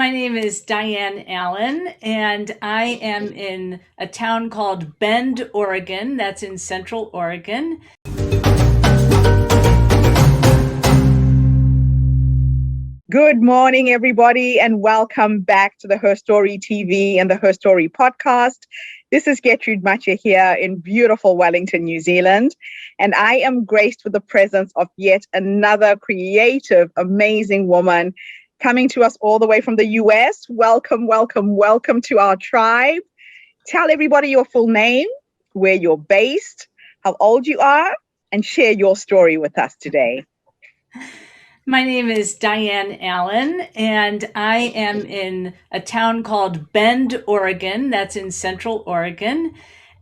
My name is Diane Allen, and I am in a town called Bend, Oregon. That's in Central Oregon. Good morning, everybody, and welcome back to the Herstory TV and the Herstory podcast. This is Gertrude Matcha here in beautiful Wellington, New Zealand, and I am graced with the presence of yet another creative, amazing woman coming to us all the way from the US. Welcome, welcome, welcome to our tribe. Tell everybody your full name, where you're based, how old you are, and share your story with us today. My name is Diane Allen, and I am in a town called Bend, Oregon. That's in Central Oregon.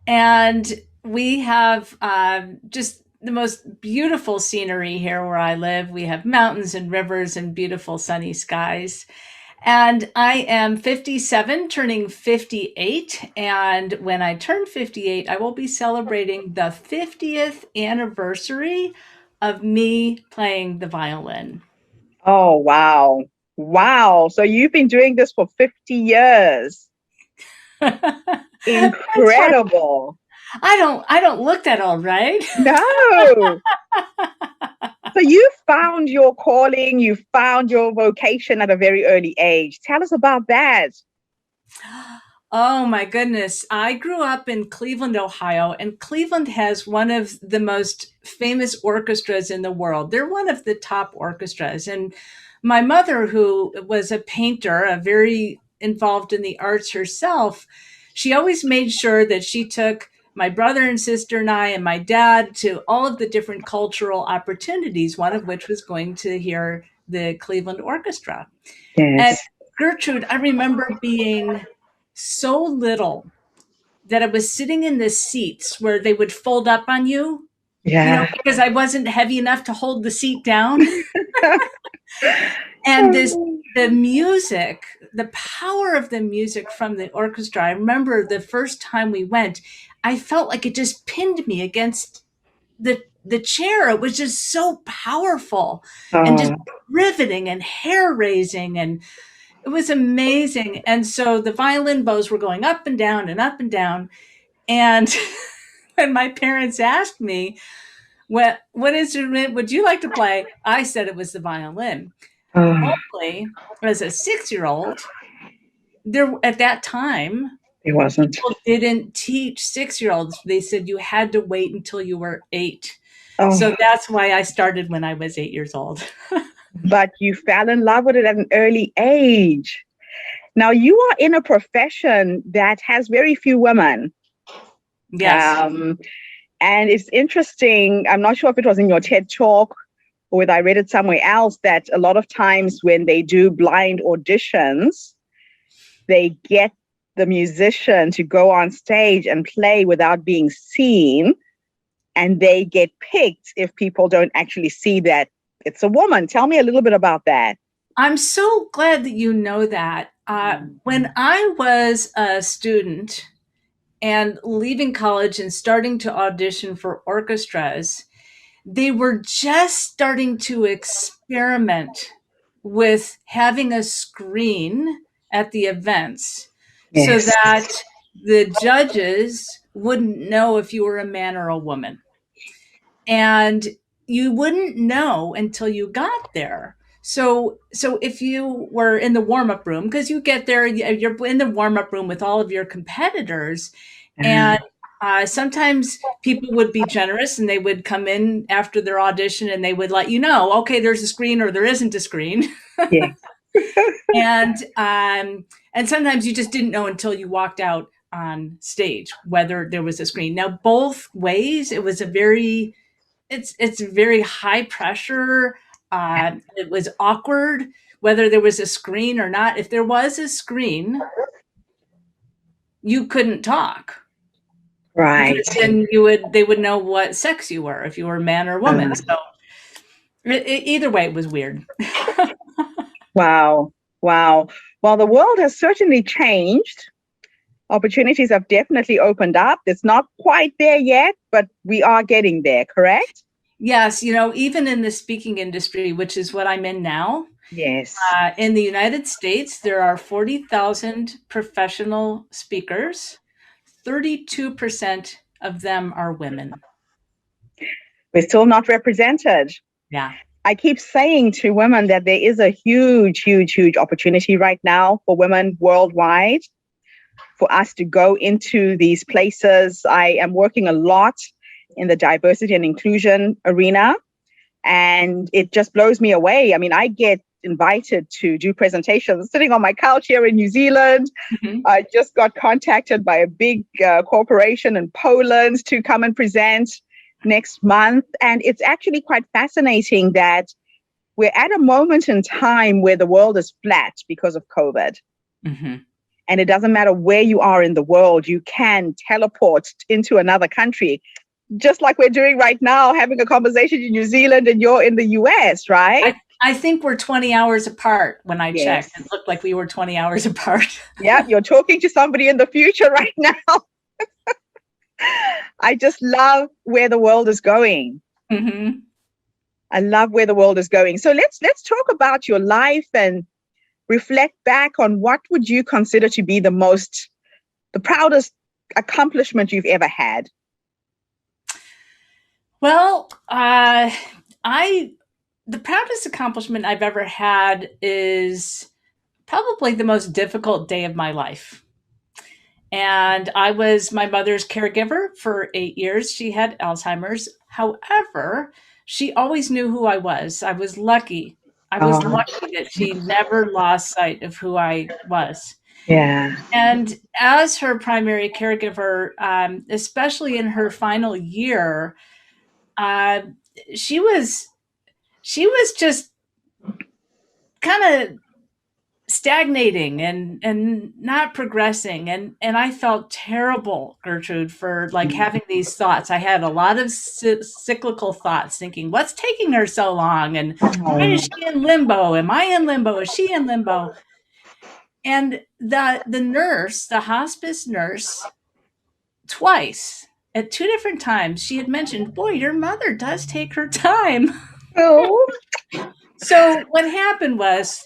And we have just the most beautiful scenery here where I live. We have mountains and rivers and beautiful sunny skies. And I am 57, turning 58. And when I turn 58, I will be celebrating the 50th anniversary of me playing the violin. Oh, wow. Wow. So you've been doing this for 50 years. Incredible. I don't look that old, right? No. So you found your calling, you found your vocation at a very early age. Tell us about that. Oh my goodness. I grew up in Cleveland, Ohio, and Cleveland has one of the most famous orchestras in the world. They're one of the top orchestras. And my mother, who was a painter, a very involved in the arts herself, she always made sure that she took my brother and sister and I and my dad to all of the different cultural opportunities, one of which was going to hear the Cleveland Orchestra. Yes. And Gertrude, I remember being so little that I was sitting in the seats where they would fold up on you, because I wasn't heavy enough to hold the seat down. And the music, the power of the music from the orchestra. I remember the first time we went, I felt like it just pinned me against the chair. It was just so powerful and just riveting and hair raising, and it was amazing. And so the violin bows were going up and down and up and down. And when my parents asked me, what instrument would you like to play? I said it was the violin. Only as a 6-year-old, there at that time, It wasn't. people didn't teach 6-year-olds. They said you had to wait until you were 8. So that's why I started when I was 8 years old. But you fell in love with it at an early age. Now you are in a profession that has very few women. Yes. And it's interesting. I'm not sure if it was in your TED talk or whether I read it somewhere else, that a lot of times when they do blind auditions, they get the musician to go on stage and play without being seen. And they get picked if people don't actually see that it's a woman. Tell me a little bit about that. I'm so glad that you know that. When I was a student and leaving college and starting to audition for orchestras, they were just starting to experiment with having a screen at the events. Yes. So that the judges wouldn't know if you were a man or a woman. And you wouldn't know until you got there. So if you were in the warm-up room, because you get there, you're in the warm-up room with all of your competitors, and sometimes people would be generous and they would come in after their audition and they would let you know, okay, there's a screen or there isn't a screen. Yeah. And sometimes you just didn't know until you walked out on stage whether there was a screen. Now, both ways, it was it's very high pressure. It was awkward whether there was a screen or not. If there was a screen, you couldn't talk. Right. Because then they would know what sex you were, if you were a man or woman. So either way, it was weird. Wow. Well, the world has certainly changed. Opportunities have definitely opened up. It's not quite there yet, but we are getting there, correct? Yes. Even in the speaking industry, which is what I'm in now, Yes. In the United States, there are 40,000 professional speakers. 32% of them are women. We're still not represented. Yeah. I keep saying to women that there is a huge, huge, huge opportunity right now for women worldwide for us to go into these places. I am working a lot in the diversity and inclusion arena, and it just blows me away. I mean, I get invited to do presentations sitting on my couch here in New Zealand. Mhm. I just got contacted by a big corporation in Poland to come and present next month. And it's actually quite fascinating that we're at a moment in time where the world is flat because of COVID. Mhm. And it doesn't matter where you are in the world, you can teleport into another country, just like we're doing right now, having a conversation in New Zealand and you're in the US, right? I think we're 20 hours apart when I checked. It Yes. looked like we were 20 hours apart. Yeah, you're talking to somebody in the future right now. I just love where the world is going. Mhm. I love where the world is going. So let's talk about your life and reflect back on what would you consider to be the proudest accomplishment you've ever had. Well, I the proudest accomplishment I've ever had is probably the most difficult day of my life. And I was my mother's caregiver for 8 years. She had Alzheimer's. However, she always knew who I was. I was lucky. I was Oh, lucky that she never lost sight of who I was. yeah. And as her primary caregiver, especially in her final year, uh, she was she was just kind of stagnating and not progressing, and I felt terrible, Gertrude, for like having these thoughts. I had a lot of cyclical thoughts, thinking, what's taking her so long, and why is Oh, she in limbo? Am I in limbo? Is she in limbo? And the nurse, the hospice nurse, twice at two different times, she had mentioned, boy, your mother does take her time. oh, So what happened was,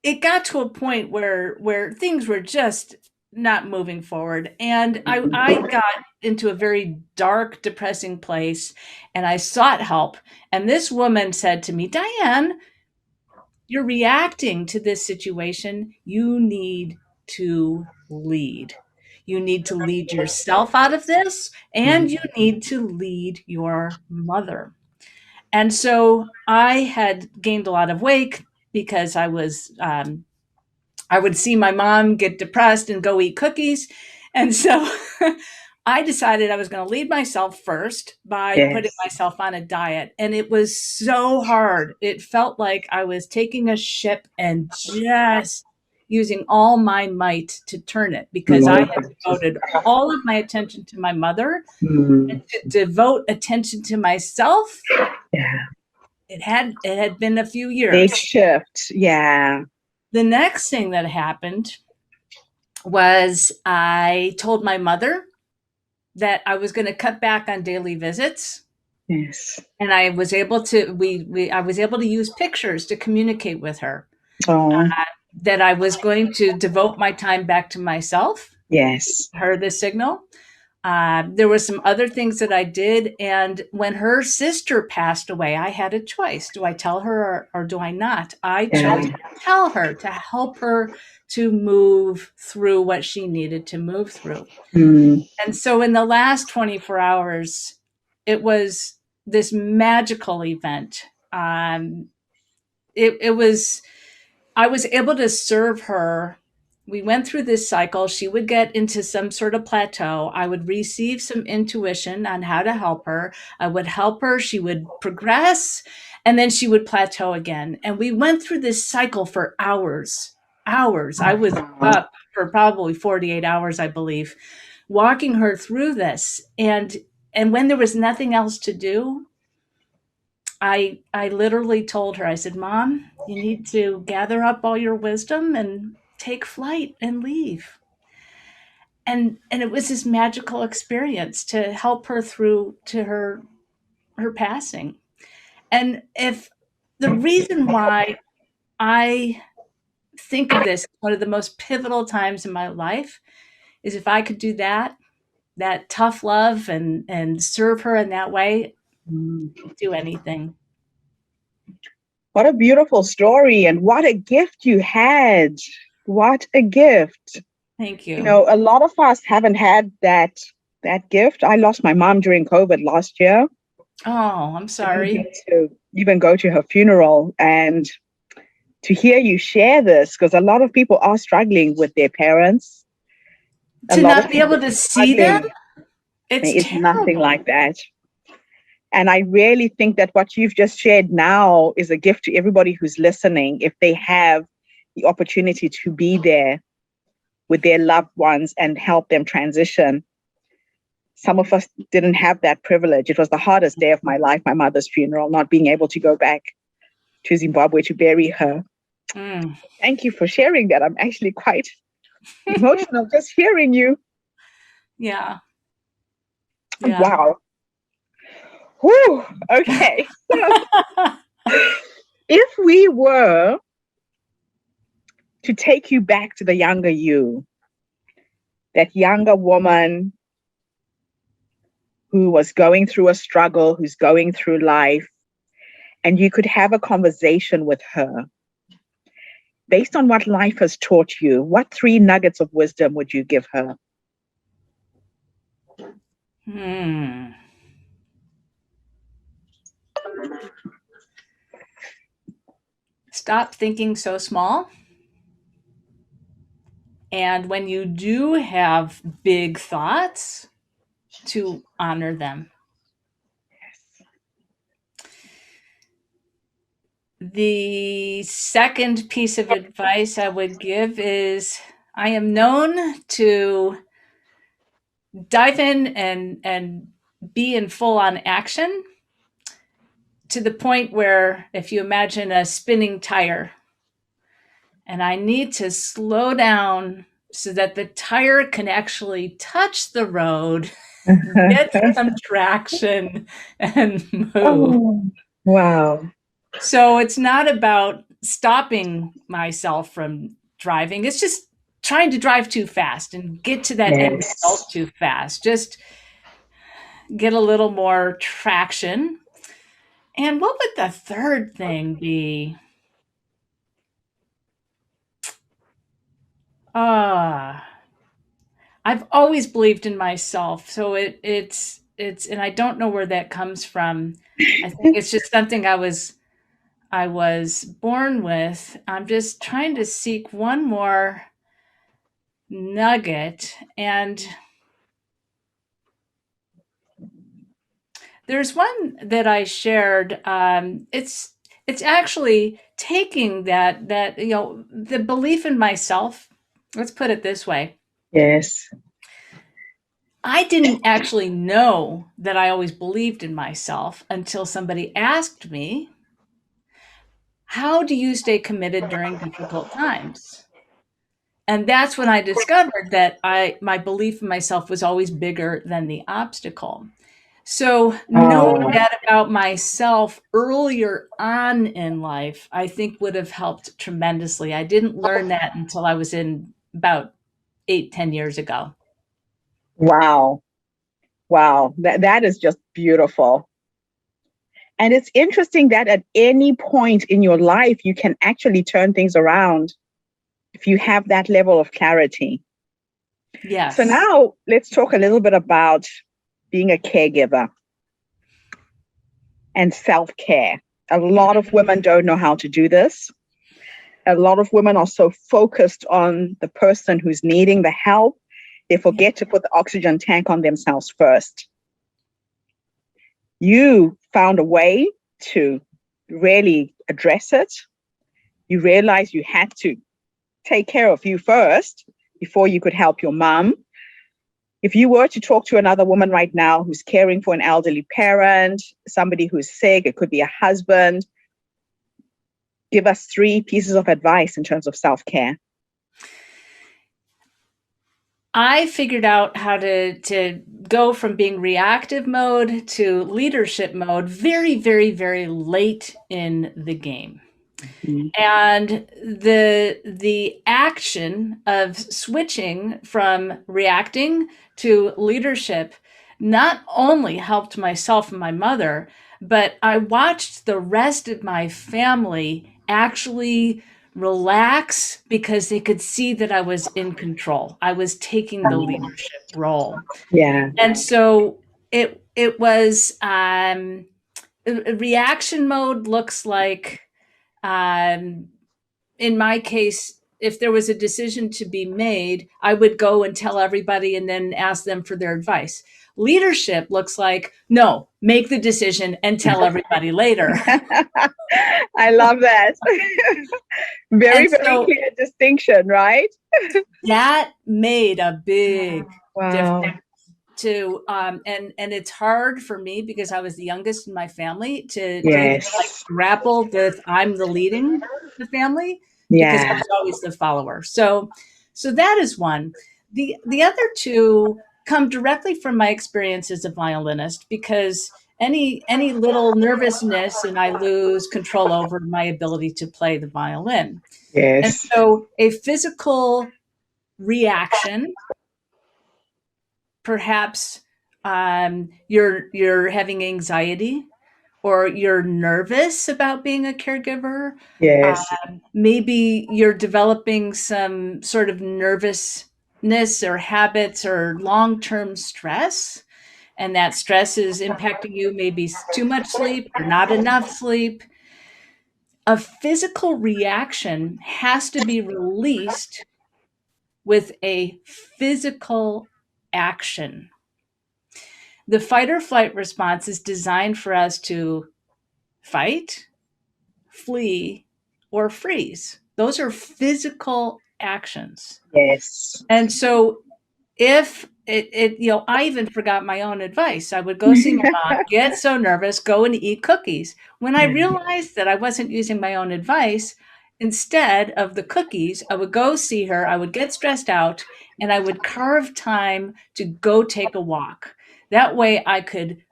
it got to a point where things were just not moving forward, and I got into a very dark, depressing place, and I sought help. And this woman said to me, Diane, you're reacting to this situation. You need to lead. You need to lead yourself out of this, and you need to lead your mother. And so I had gained a lot of weight because I would see my mom get depressed and go eat cookies. And so I decided I was going to lead myself first by putting yes. myself on a diet. And it was so hard. It felt like I was taking a ship and just using all my might to turn it, because I had devoted all of my attention to my mother. Mm, To devote attention to myself, yeah. it had been a few Big years. shift. Yeah. The next thing that happened was I told my mother that I was going to cut back on daily visits, Yes. and I was able to I was able to use pictures to communicate with her, Oh, that I was going to devote my time back to myself, yes. her the signal. There were some other things that I did, and when her sister passed away, I had a choice: do I tell her, or do I not? I chose Yeah. to tell her, to help her to move through what she needed to move through. Mm, And so in the last 24 hours, it was this magical event. It was, I was able to serve her. We went through this cycle. She would get into some sort of plateau. I would receive some intuition on how to help her. I would help her. She would progress, and then she would plateau again. And we went through this cycle for hours. Hours. I was up for probably 48 hours, I believe, walking her through this. And when there was nothing else to do, I literally told her, I said, Mom, you need to gather up all your wisdom and take flight and leave. And it was this magical experience to help her through to her passing. And if the reason why I think of this as one of the most pivotal times in my life is if I could do that, that tough love and serve her in that way, I'd do anything. What a beautiful story, and what a gift you had. What a gift. Thank You you. know, a lot of us haven't had that gift. I lost my mom during COVID last year. Oh, I'm Didn't sorry. get to even go to her funeral, and to hear you share this, because a lot of people are struggling with their parents. A To lot of not be people able are to see them, struggling. it's It's nothing terrible. like that. And I really think that what you've just shared now is a gift to everybody who's listening, if they have the opportunity to be there with their loved ones and help them transition. Some of us didn't have that privilege. It was the hardest day of my life, my mother's funeral, not being able to go back to Zimbabwe to bury her. Mm. Thank you for sharing that. I'm actually quite emotional just hearing you. Yeah. Yeah. Wow. Whew. Okay. So if we were to take you back to the younger you, that younger woman who was going through a struggle, who's going through life, and you could have a conversation with her based on what life has taught you, what 3 nuggets of wisdom would you give her? Hmm. Stop thinking so small. And when you do have big thoughts, to honor them. The second piece of advice I would give is I am known to dive in and be in full on action to the point where if you imagine a spinning tire and I need to slow down so that the tire can actually touch the road, get some traction and move. Oh, wow. So it's not about stopping myself from driving. It's just trying to drive too fast and get to that end Yes. result too fast. Just get a little more traction. And what would the third thing be? Ah, I've always believed in myself. So it's and I don't know where that comes from. I think it's just something I was born with. I'm just trying to seek one more nugget, and there's one that I shared. It's actually taking that the belief in myself. Let's put it this way: Yes. I didn't actually know that I always believed in myself until somebody asked me, "How do you stay committed during difficult times?" And that's when I discovered that my belief in myself was always bigger than the obstacle. So knowing Oh, that about myself earlier on in life, I think would have helped tremendously. I didn't learn that until I was in about 8, 10 years ago. wow. Wow. That is just beautiful. And it's interesting that at any point in your life, you can actually turn things around if you have that level of clarity. So Yes. now let's talk a little bit about being a caregiver and self-care. A lot of women don't know how to do this. A lot of women are so focused on the person who's needing the help, they Yeah. forget to put the oxygen tank on themselves first. You found a way to really address it. You realized you had to take care of you first before you could help your mom. If you were to talk to another woman right now who's caring for an elderly parent, somebody who's sick, it could be a husband, give us 3 pieces of advice in terms of self-care. I figured out how to go from being reactive mode to leadership mode very, very, very late in the game. Mhm. And the action of switching from reacting to leadership not only helped myself and my mother, but I watched the rest of my family actually relax because they could see that I was in control. I was taking the leadership role. Yeah. And so it was reaction mode looks like um, in my case, if there was a decision to be made, I would go and tell everybody and then ask them for their advice. Leadership looks like, no, make the decision and tell everybody later. I love that. Very, And very so clear distinction, right? that made a big difference Wow. to and it's hard for me because I was the youngest in my family to even like Yes. grapple with I'm the leading the family because I Yeah. was always the follower. So that is one. The other two come directly from my experience as a violinist because any little nervousness and I lose control over my ability to play the violin. And Yes. so a physical reaction, perhaps you're having anxiety or you're nervous about being a caregiver. Yes. Maybe you're developing some sort of nervousness or habits or long-term stress, and that stress is impacting you, maybe too much sleep or not enough sleep. A physical reaction has to be released with a physical action. The fight or flight response is designed for us to fight, flee, or freeze. Those are physical actions. Yes. And so if I even forgot my own advice. I would go see my mom, get so nervous, go and eat cookies. When I Yeah. realized that I wasn't using my own advice, instead of the cookies, I would go see her, I would get stressed out, and I would carve time to go take a walk. That way I could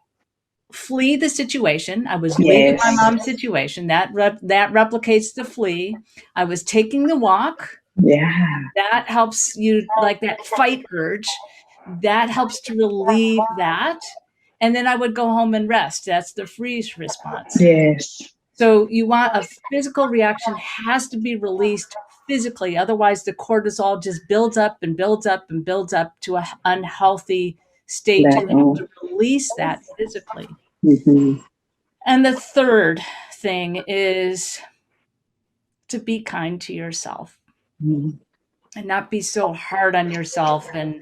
flee the situation. I was leaving my Yes. mom's situation. That replicates the flee. I was taking the walk. Yeah. That helps you like that fight urge. That helps to relieve that. And then I would go home and rest. That's the freeze response. Yes. So you want a physical reaction has to be released physically. Otherwise, the cortisol just builds up and builds up and builds up to an unhealthy state. You have Level. to release that physically. Mm-hmm. And the third thing is to be kind to yourself Mm-hmm. and not be so hard on yourself. And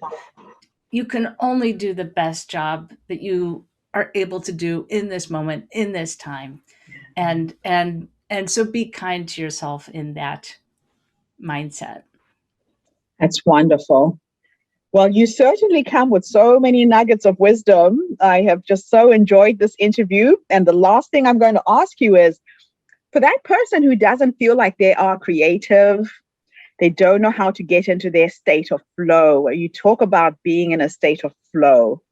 you can only do the best job that you are able to do in this moment, in this time. And so be kind to yourself in that mindset. That's wonderful. Well, you certainly come with so many nuggets of wisdom. I have just so enjoyed this interview. And the last thing I'm going to ask you is for that person who doesn't feel like they are creative, they don't know how to get into their state of flow. You talk about being in a state of flow.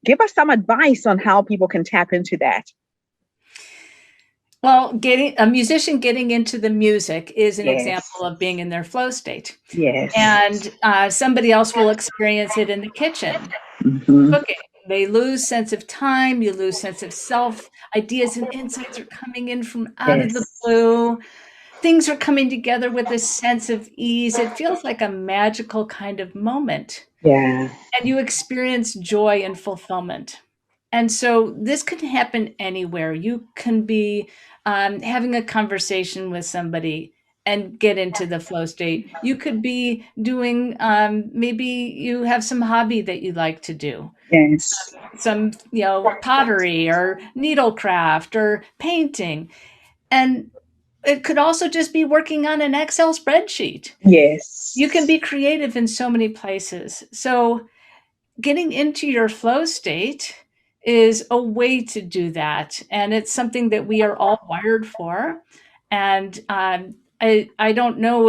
Give us some advice on how people can tap into that. Well, getting a musician getting into the music is an Yes. example of being in their flow state. Yes. And somebody else will experience it in the kitchen Mm-hmm. cooking. They lose sense of time, you lose sense of self. Ideas and insights are coming in from out of the Yes. blue. Things are coming together with a sense of ease. It feels like a magical kind of moment. Yeah. And you experience joy and fulfillment. And so this can happen anywhere. You can be having a conversation with somebody and get into the flow state. You could be doing, maybe you have some hobby that you like to do, Yes. some, pottery or needlecraft or painting. And it could also just be working on an Excel spreadsheet. You can Yes. be creative in so many places. So getting into your flow state is a way to do that. And it's something that we are all wired for. And I don't know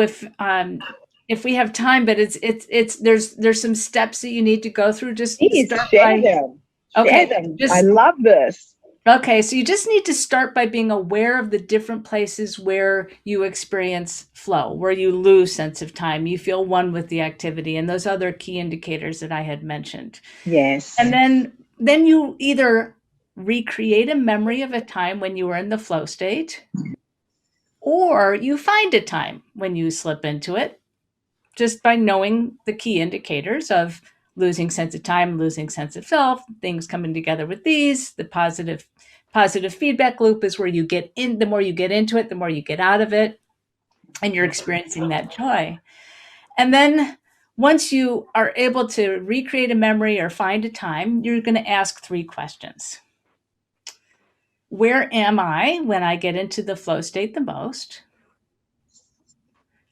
if we have time, but there's some steps that you need to go through. Just Please start share by, them. Share okay, them. I just love this. okay, so you just need to start by being aware of the different places where you experience flow, where you lose sense of time, you feel one with the activity, and those other key indicators that I had mentioned. Yes. And then you either recreate a memory of a time when you were in the flow state, or you find a time when you slip into it just by knowing the key indicators of losing sense of time, losing sense of self, things coming together with these. The positive feedback loop is where you get in, the more you get into it, the more you get out of it, and you're experiencing that joy. And then once you are able to recreate a memory or find a time, you're going to ask 3 questions. Where am I when I get into the flow state the most?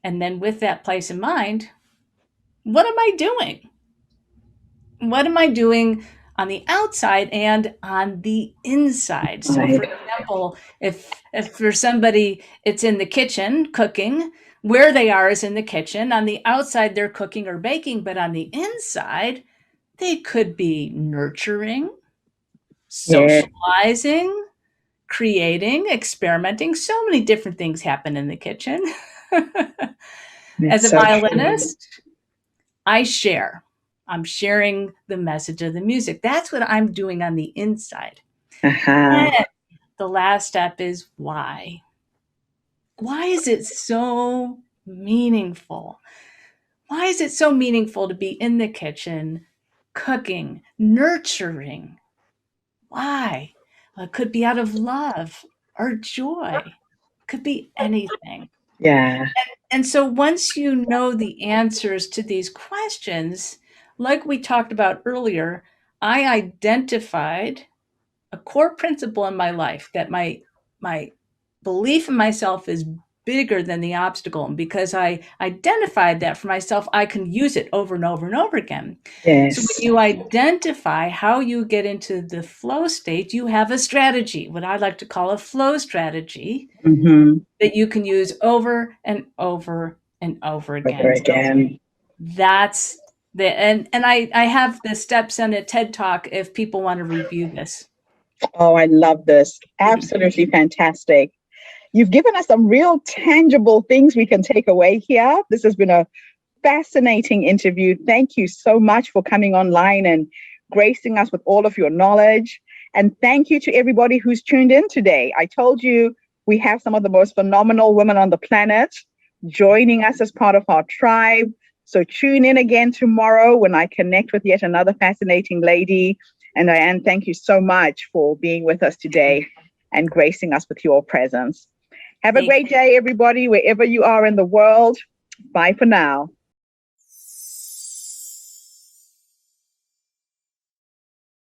And then with that place in mind, what am I doing? What am I doing on the outside and on the inside? So, for Right. example, if for somebody it's in the kitchen cooking, where they are is in the kitchen. On the outside, they're cooking or baking, but on the inside, they could be nurturing, Yeah. socializing, creating, experimenting. So many different things happen in the kitchen. As That's a so true. violinist, I share. I'm sharing the message of the music. That's what I'm doing on the inside. Uh-huh. And the last step is why. Why is it so meaningful? Why is it so meaningful to be in the kitchen, cooking, nurturing? Why? Well, it could be out of love or joy. It could be anything. Yeah. And so once you know the answers to these questions, like we talked about earlier, I identified a core principle in my life that my belief in myself is bigger than the obstacle. And because I identified that for myself, I can use it over and over and over again. So when Yes. you identify how you get into the flow state, you have a strategy, what I like to call a flow strategy, Mm-hmm. that you can use over and over and over Over again. So again. that's and I have the steps on a TED Talk if people want to review this. Oh, I love this. Absolutely fantastic. You've given us some real tangible things we can take away here. This has been a fascinating interview. Thank you so much for coming online and gracing us with all of your knowledge. And thank you to everybody who's tuned in today. I told you we have some of the most phenomenal women on the planet joining us as part of our tribe. So tune in again tomorrow when I connect with yet another fascinating lady. And Diane, thank you so much for being with us today and gracing us with your presence. Have a Thank great day, everybody, wherever you are in the world. Bye for now.